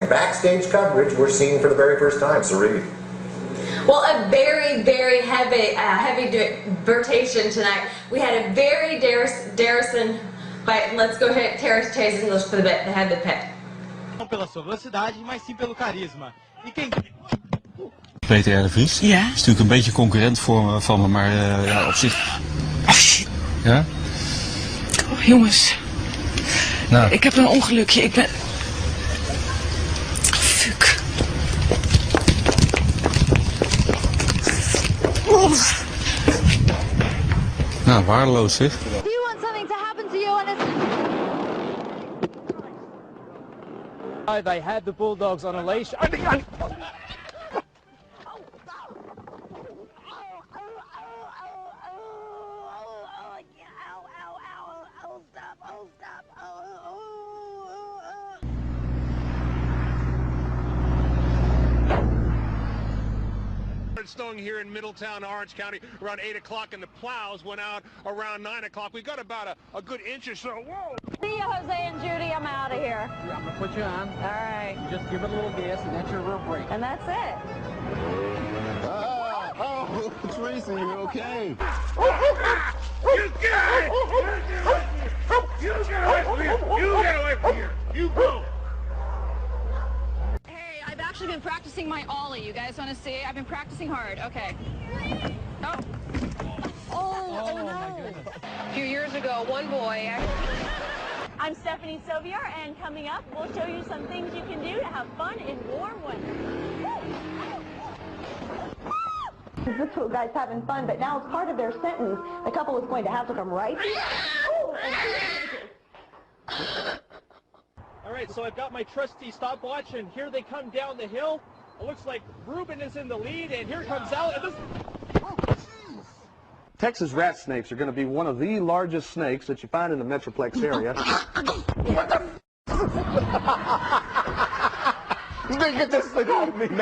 Backstage coverage we're seeing for the very first time, so read. Well, a very, very heavy vertation tonight. We had a very Darrison, but let's go ahead, Terrace Chase English for the bit, the head of the pit. Não pela sua velocidade, mas sim pelo carisma. E quem... Peter R. de Vries. Ja? Is natuurlijk een beetje concurrent van me, maar ja, op zich... Oh shit. Ja? Oh, jongens. Nou. Ik heb een ongelukje, ik ben... Fuck. Nou, waardeloos zeg. Do you want something to happen to you and it's... They had the bulldogs on a leash. Snowing here in Middletown, Orange County, around 8 o'clock, and the plows went out around 9 o'clock. We got about a good inch or so. Whoa! See you, Jose and Judy. I'm out of here. Yeah, I'm gonna put you on. All right. You just give it a little gas, and that's your real break. And that's it. Oh, Teresa, you okay? You get away! You get away from here! You get away from here! You go! Hey, I've actually been practicing my ollie. You guys want to see? I've been practicing hard. Okay. Oh. Oh no. A few years ago, one boy... I'm Stephanie Soviar, and coming up, we'll show you some things you can do to have fun in warm weather. This two guys having fun, but now it's part of their sentence. The couple is going to have to come right here. All right, so I've got my trusty stopwatch, and here they come down the hill. It looks like Ruben is in the lead, and here comes Al. Texas rat snakes are going to be one of the largest snakes that you find in the Metroplex area. What the? You didn't get this thing out of me, man.